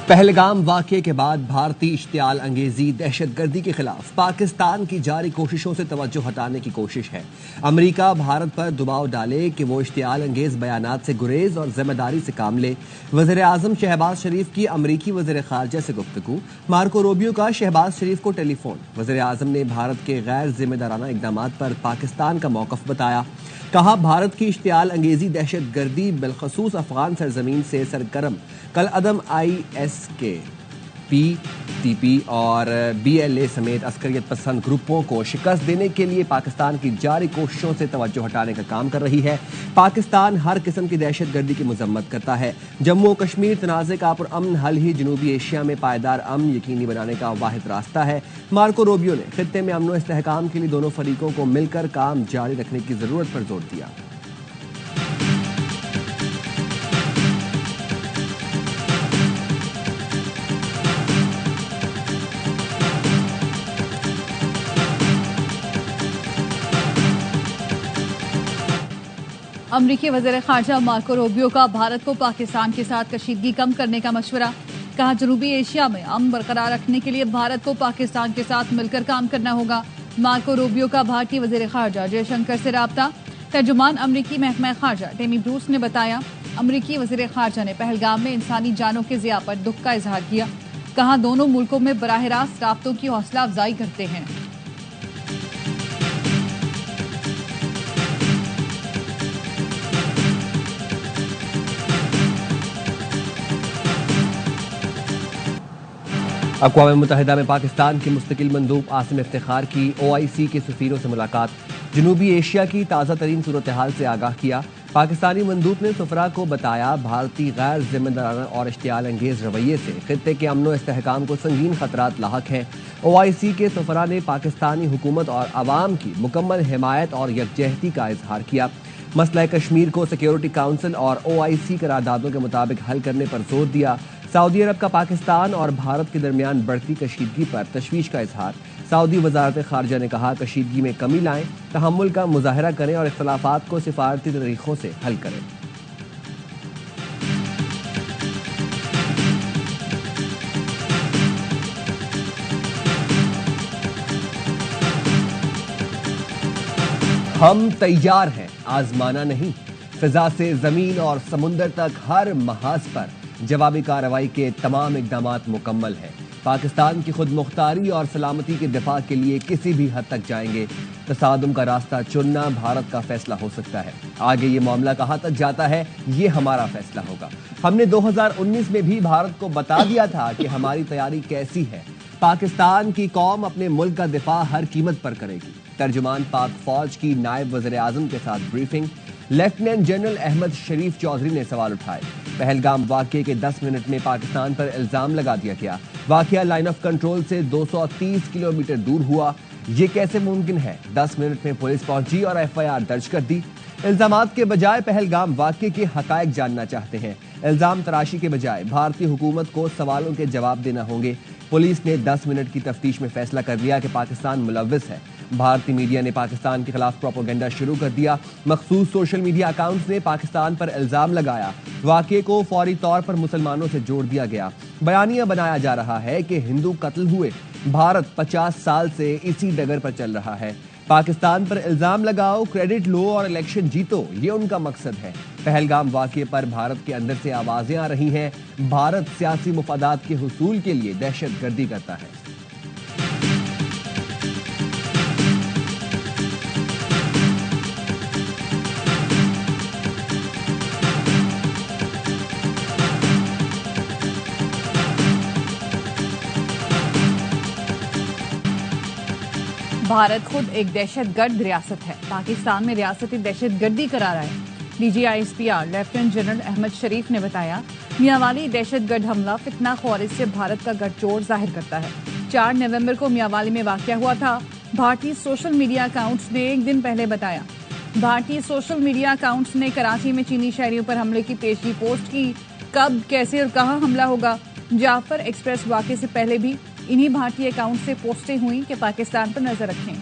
پہلگام واقعے کے بعد بھارتی اشتعال انگیزی دہشت گردی کے خلاف پاکستان کی جاری کوششوں سے توجہ ہٹانے کی کوشش ہے۔ امریکہ بھارت پر دباؤ ڈالے کہ وہ اشتعال انگیز بیانات سے گریز اور ذمہ داری سے کام لے۔ وزیر اعظم شہباز شریف کی امریکی وزیر خارجہ سے گفتگو، مارکو روبیو کا شہباز شریف کو ٹیلی فون۔ وزیر اعظم نے بھارت کے غیر ذمہ دارانہ اقدامات پر پاکستان کا موقف بتایا۔ کہا بھارت کی اشتعال انگیزی دہشت گردی بالخصوص افغان سرزمین سے سرگرم کالعدم IS کے PTP اور BLA سمیت عسکریت پسند گروپوں کو شکست دینے کے لیے پاکستان کی جاری کوششوں سے توجہ ہٹانے کا کام کر رہی ہے۔ پاکستان ہر قسم کی دہشت گردی کی مذمت کرتا ہے۔ جموں و کشمیر تنازع کا پرامن حل ہی جنوبی ایشیا میں پائیدار امن یقینی بنانے کا واحد راستہ ہے۔ مارکو روبیو نے خطے میں امن و استحکام کے لیے دونوں فریقوں کو مل کر کام جاری رکھنے کی ضرورت پر زور دیا۔ امریکی وزیر خارجہ مارکو روبیو کا بھارت کو پاکستان کے ساتھ کشیدگی کم کرنے کا مشورہ۔ کہا جنوبی ایشیا میں امن برقرار رکھنے کے لیے بھارت کو پاکستان کے ساتھ مل کر کام کرنا ہوگا۔ مارکو روبیو کا بھارتی وزیر خارجہ جے شنکر سے رابطہ۔ ترجمان امریکی محکمہ خارجہ ٹیمی بروس نے بتایا امریکی وزیر خارجہ نے پہلگام میں انسانی جانوں کے ضیاع پر دکھ کا اظہار کیا۔ کہا دونوں ملکوں میں براہ راست رابطوں کی حوصلہ افزائی کرتے ہیں۔ اقوام متحدہ میں پاکستان کے مستقل مندوب عاصم افتخار کی OIC کے سفیروں سے ملاقات۔ جنوبی ایشیا کی تازہ ترین صورتحال سے آگاہ کیا۔ پاکستانی مندوب نے سفراء کو بتایا بھارتی غیر ذمہ دارانہ اور اشتعال انگیز رویے سے خطے کے امن و استحکام کو سنگین خطرات لاحق ہیں۔ OIC کے سفراء نے پاکستانی حکومت اور عوام کی مکمل حمایت اور یکجہتی کا اظہار کیا۔ مسئلہ کشمیر کو سیکیورٹی کونسل اور OIC قراردادوں کے مطابق حل کرنے پر زور دیا۔ سعودی عرب کا پاکستان اور بھارت کے درمیان بڑھتی کشیدگی پر تشویش کا اظہار۔ سعودی وزارت خارجہ نے کہا کشیدگی میں کمی لائیں، تحمل کا مظاہرہ کریں اور اختلافات کو سفارتی طریقوں سے حل کریں۔ ہم تیار ہیں، آزمانا نہیں۔ فضا سے زمین اور سمندر تک ہر محاذ پر جوابی کارروائی کے تمام اقدامات مکمل ہیں۔ پاکستان کی خود مختاری اور سلامتی کے دفاع کے لیے کسی بھی حد تک جائیں گے۔ تصادم کا راستہ چننا بھارت کا فیصلہ ہو سکتا ہے۔ آگے یہ معاملہ کہاں تک جاتا ہے یہ ہمارا فیصلہ ہوگا۔ ہم نے 2019 میں بھی بھارت کو بتا دیا تھا کہ ہماری تیاری کیسی ہے۔ پاکستان کی قوم اپنے ملک کا دفاع ہر قیمت پر کرے گی۔ ترجمان پاک فوج کی نائب وزیر اعظم کے ساتھ بریفنگ۔ لیفٹیننٹ جنرل احمد شریف چودھری نے سوال اٹھائے۔ پہلگام واقعے کے 10 منٹ میں پاکستان پر الزام لگا دیا گیا۔ واقعہ لائن آف کنٹرول سے 230 کلومیٹر دور ہوا۔ یہ کیسے ممکن ہے؟ 10 منٹ میں پولیس پہنچی اور FIR درج کر دی۔ الزامات کے بجائے پہلگام واقعے کے حقائق جاننا چاہتے ہیں۔ الزام تراشی کے بجائے بھارتی حکومت کو سوالوں کے جواب دینا ہوں گے۔ پولیس نے 10 منٹ کی تفتیش میں فیصلہ کر لیا کہ پاکستان ملوث ہے۔ بھارتی میڈیا نے پاکستان کے خلاف پروپیگنڈا شروع کر دیا۔ مخصوص سوشل میڈیا اکاؤنٹس نے پاکستان پر الزام لگایا۔ واقعے کو فوری طور پر مسلمانوں سے جوڑ دیا گیا۔ بیانیہ بنایا جا رہا ہے کہ ہندو قتل ہوئے۔ بھارت 50 سال سے اسی ڈگر پر چل رہا ہے۔ پاکستان پر الزام لگاؤ، کریڈٹ لو اور الیکشن جیتو، یہ ان کا مقصد ہے۔ پہلگام واقعے پر بھارت کے اندر سے آوازیں آ رہی ہیں بھارت سیاسی مفادات کے حصول کے لیے دہشت گردی کرتا ہے۔ بھارت خود ایک دہشت گرد ریاست ہے، پاکستان میں ریاستی دہشت گردی کرا رہا ہے۔ DG ISPR lieutenant general Ahmed Sharif نے بتایا میاوالی دہشت گرد حملہ فتنہ خوارج سے بھارت کا گٹھ جوڑ ظاہر کرتا ہے۔ 4 نومبر کو میاوالی میں واقعہ ہوا تھا۔ بھارتی سوشل میڈیا اکاؤنٹس نے ایک دن پہلے بتایا۔ بھارتی سوشل میڈیا اکاؤنٹس نے کراچی میں چینی شہریوں پر حملے کی پیشگی پوسٹ کی۔ کب، کیسے اور کہاں حملہ ہوگا؟ جعفر ایکسپریس واقعے سے پہلے بھی انہی بھارتی اکاؤنٹ سے پوسٹیں ہوئیں کہ پاکستان پر نظر رکھیں۔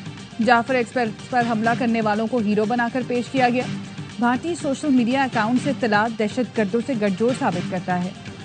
جعفر ایکسپریس پر حملہ کرنے والوں کو ہیرو بنا کر پیش کیا گیا۔ بھارتی سوشل میڈیا اکاؤنٹ سے اطلاعات دہشت گردوں سے گٹھ جوڑ ثابت کرتا ہے۔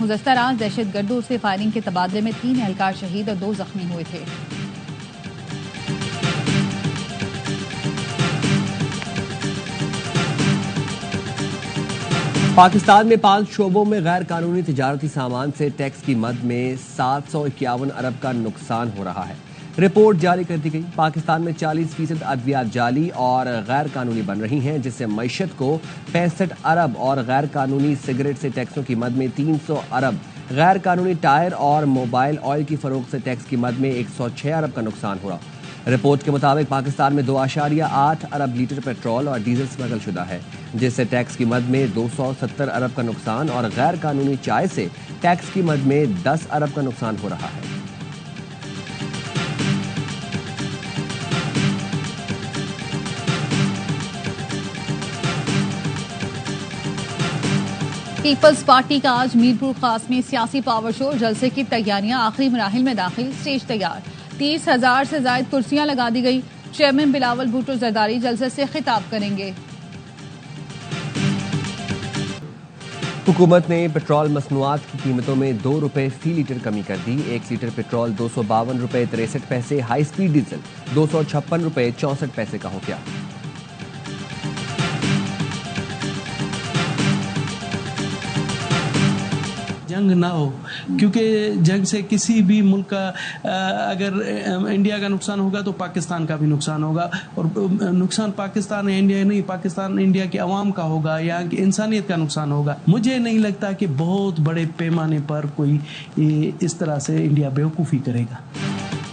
گزشتہ رات دہشت گردوں سے فائرنگ کے تبادلے میں 3 اہلکار شہید اور 2 زخمی ہوئے تھے۔ پاکستان میں 5 شعبوں میں غیر قانونی تجارتی سامان سے ٹیکس کی مد میں 751 ارب کا نقصان ہو رہا ہے۔ رپورٹ جاری کر دی گئی۔ پاکستان میں 40% ادویات جعلی اور غیر قانونی بن رہی ہیں، جس سے معیشت کو 65 ارب اور غیر قانونی سگریٹ سے ٹیکسوں کی مد میں 300 ارب، غیر قانونی ٹائر اور موبائل آئل کی فروخت سے ٹیکس کی مد میں 106 ارب کا نقصان ہو رہا۔ رپورٹ کے مطابق پاکستان میں 2.8 ارب لیٹر پیٹرول اور ڈیزل اسمگل شدہ ہے، جس سے ٹیکس کی مد میں 270 ارب کا نقصان اور غیر قانونی چائے سے ٹیکس کی مد میں 10 ارب کا نقصان ہو رہا ہے۔ پیپلز پارٹی کا آج میرپور خاص میں سیاسی پاور شو، جلسے کی تیاریاں آخری مراحل میں داخل، اسٹیج تیار، 30,000 سے زائد کرسیاں لگا دی گئی۔ چیئرمین بلاول بھٹو زرداری جلسے سے خطاب کریں گے۔ حکومت نے پیٹرول مصنوعات کی قیمتوں میں 2 روپے فی لیٹر کمی کر دی۔ 1 لیٹر پیٹرول 252 روپے 63 پیسے، ہائی سپیڈ ڈیزل 256 روپے 64 پیسے کا ہو گیا۔ جنگ نہ ہو، کیونکہ جنگ سے کسی بھی ملک کا اگر انڈیا کا نقصان ہوگا تو پاکستان کا بھی نقصان ہوگا، اور نقصان پاکستان انڈیا نہیں، پاکستان انڈیا کے عوام کا ہوگا، یہاں کی انسانیت کا نقصان ہوگا۔ مجھے نہیں لگتا کہ بہت بڑے پیمانے پر کوئی اس طرح سے انڈیا بیوقوفی کرے گا۔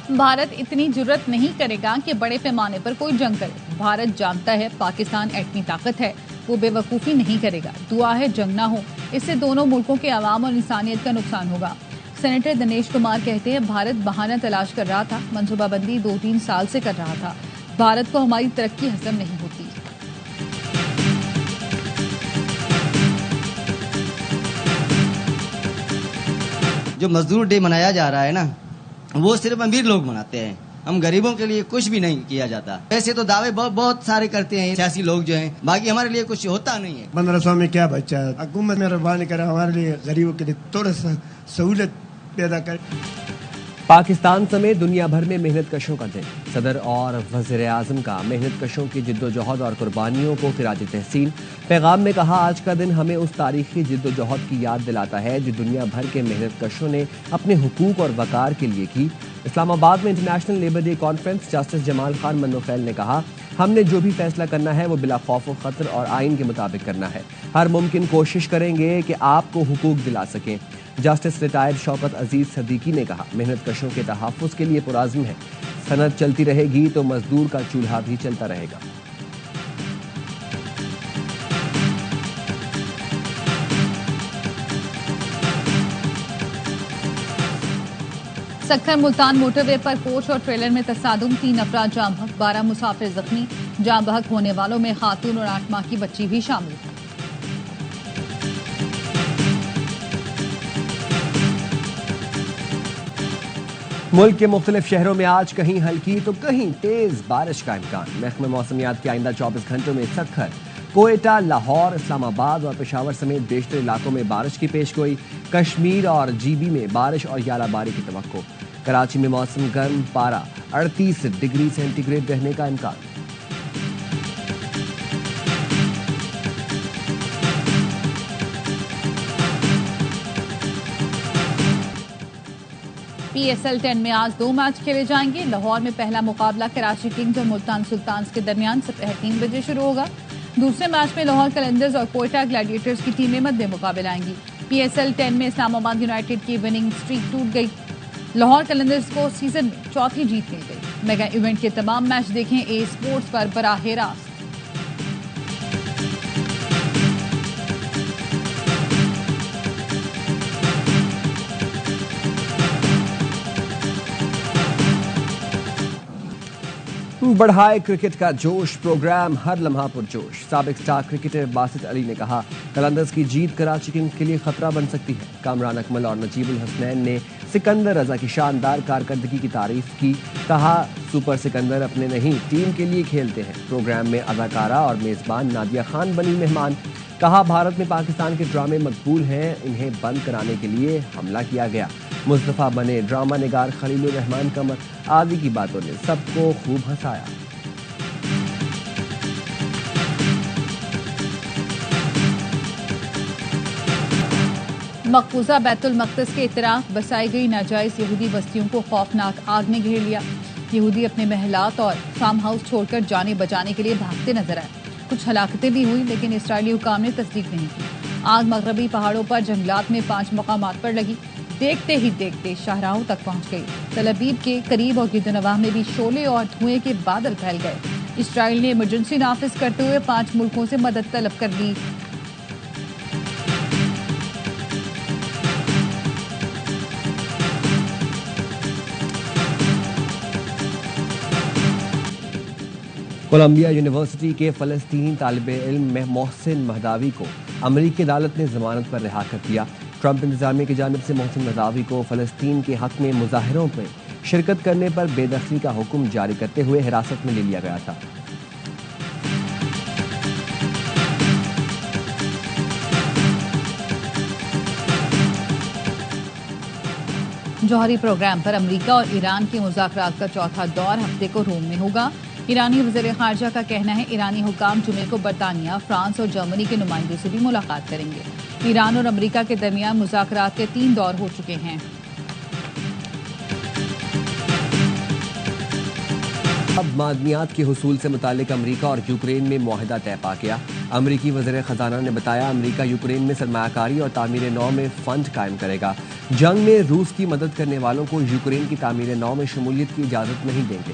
بھارت اتنی جرت نہیں کرے گا کہ بڑے پیمانے پر کوئی جنگ کرے۔ بھارت جانتا ہے پاکستان ایٹمی طاقت ہے، وہ بے وقوفی نہیں کرے گا۔ دعا ہے جنگ نہ ہو، اس سے دونوں ملکوں کے عوام اور انسانیت کا نقصان ہوگا۔ سینیٹر دنیش کمار کہتے ہیں بھارت بہانہ تلاش کر رہا تھا، منصوبہ بندی 2-3 سال سے کر رہا تھا۔ بھارت کو ہماری ترقی ہضم نہیں ہوتی۔ جو مزدور ڈے منایا جا رہا ہے نا، وہ صرف امیر لوگ مناتے ہیں، ہم غریبوں کے لیے کچھ بھی نہیں کیا جاتا۔ ایسے تو دعوے بہت سارے کرتے ہیں سیاسی لوگ جو ہیں، باقی ہمارے لیے کچھ ہوتا نہیں ہے۔ 1500 میں کیا بچہ ہے؟ حکومت مہربانی کرے ہمارے لیے غریبوں کے لیے تھوڑا سا سہولت پیدا کرے۔ پاکستان سمیت دنیا بھر میں محنت کشوں کا دن، صدر اور وزیر اعظم کا محنت کشوں کی جد و جہد اور قربانیوں کو خراج تحسین۔ پیغام میں کہا آج کا دن ہمیں اس تاریخی جد و جہد کی یاد دلاتا ہے جو دنیا بھر کے محنت کشوں نے اپنے حقوق اور وقار کے لیے کی۔ اسلام آباد میں international labour day conference, justice Jamal Khan Mandokhel نے کہا ہم نے جو بھی فیصلہ کرنا ہے وہ بلا خوف و خطر اور آئین کے مطابق کرنا ہے، ہر ممکن کوشش کریں گے کہ آپ کو حقوق دلا سکیں۔ جسٹس ریٹائرڈ شوکت عزیز صدیقی نے کہا محنت کشوں کے تحفظ کے لیے پرعزم ہے، صنعت چلتی رہے گی تو مزدور کا چولہا بھی چلتا رہے گا۔ سکھر ملتان موٹر وے پر کوچ اور ٹریلر میں تصادم، 3 افراد جاں بحق، 12 مسافر زخمی۔ جاں بحق ہونے والوں میں خاتون اور 8 ماہ کی بچی بھی شامل ہے۔ ملک کے مختلف شہروں میں آج کہیں ہلکی تو کہیں تیز بارش کا امکان۔ محکمہ موسمیات کے آئندہ 24 گھنٹوں میں سکھر، کوئٹہ، لاہور، اسلام آباد اور پشاور سمیت بیشتر علاقوں میں بارش کی پیشگوئی۔ کشمیر اور جی بی میں بارش اور ژالہ باری کی توقع۔ کراچی میں موسم گرم، پارہ 38 ڈگری سینٹی گریڈ رہنے کا امکان۔ پی ایس ایل 10 میں آج 2 میچ کھیلے جائیں گے۔ لاہور میں پہلا مقابلہ کراچی کنگز اور ملتان سلطانز کے درمیان دوپہر 3 بجے شروع ہوگا۔ دوسرے میچ میں لاہور قلندرز اور کوئٹہ گلیڈیٹرز کی ٹیمیں مد مقابل آئیں گی۔ پی ایس ایل 10 میں اسلام آباد یونائیٹڈ کی وننگ سٹریک ٹوٹ گئی۔ لاہور قلندرز کو سیزن میں 4تھی جیت مل گئی۔ میگا ایونٹ کے تمام میچ دیکھیں اے اسپورٹس پر براہ راست۔ بڑھائے کرکٹ کا جوش، پروگرام ہر لمحہ پرجوش۔ سابق سٹار کرکٹر باسط علی نے کہا قلندرز کی جیت کراچی کنگز کے لیے خطرہ بن سکتی ہے۔ کامران اکمل اور نجیب الحسنین نے سکندر رضا کی شاندار کارکردگی کی تعریف کی، کہا سپر سکندر اپنے نہیں ٹیم کے لیے کھیلتے ہیں۔ پروگرام میں اداکارہ اور میزبان نادیہ خان بنی مہمان۔ کہا بھارت میں پاکستان کے ڈرامے مقبول ہیں، انہیں بند کرانے کے لیے حملہ کیا گیا۔ مصطفیٰ بنے ڈرامہ نگار خلیل الرحمان قمر آدی کی باتوں نے سب کو خوب ہنسایا۔ مقبوضہ بیت المقدس کے اطراف بسائی گئی ناجائز یہودی بستیوں کو خوفناک آگ نے گھیر لیا۔ یہودی اپنے محلات اور فارم ہاؤس چھوڑ کر جانے بچانے کے لیے بھاگتے نظر آئے۔ کچھ ہلاکتیں بھی ہوئی لیکن اسرائیلی حکام نے تصدیق نہیں کی۔ آگ مغربی پہاڑوں پر جنگلات میں 5 مقامات پر لگی، دیکھتے ہی دیکھتے شاہراہوں تک پہنچ گئی۔ تل ابیب کے قریب اور گدنواہ میں بھی شعلے اور دھوئیں کے بادل پھیل گئے۔ اسرائیل نے ایمرجنسی نافذ کرتے ہوئے 5 ملکوں سے مدد طلب کر لی۔ کولمبیا یونیورسٹی کے فلسطینی طالب علم محسن مہداوی کو امریکی عدالت نے ضمانت پر رہا کر دیا۔ ٹرمپ انتظامیہ کی جانب سے محسن مہداوی کو فلسطین کے حق میں مظاہروں میں شرکت کرنے پر بے دخلی کا حکم جاری کرتے ہوئے حراست میں لے لیا گیا تھا۔ جوہری پروگرام پر امریکہ اور ایران کے مذاکرات کا چوتھا دور ہفتے کو روم میں ہوگا۔ ایرانی وزیر خارجہ کا کہنا ہے ایرانی حکام جمعے کو برطانیہ، فرانس اور جرمنی کے نمائندوں سے بھی ملاقات کریں گے۔ ایران اور امریکہ کے درمیان مذاکرات کے 3 دور ہو چکے ہیں۔ اب معدنیات کے حصول سے متعلق امریکہ اور یوکرین میں معاہدہ طے پا گیا۔ امریکی وزیر خزانہ نے بتایا امریکہ یوکرین میں سرمایہ کاری اور تعمیر نو میں فنڈ قائم کرے گا۔ جنگ میں روس کی مدد کرنے والوں کو یوکرین کی تعمیر نو میں شمولیت کی اجازت نہیں دیں گے۔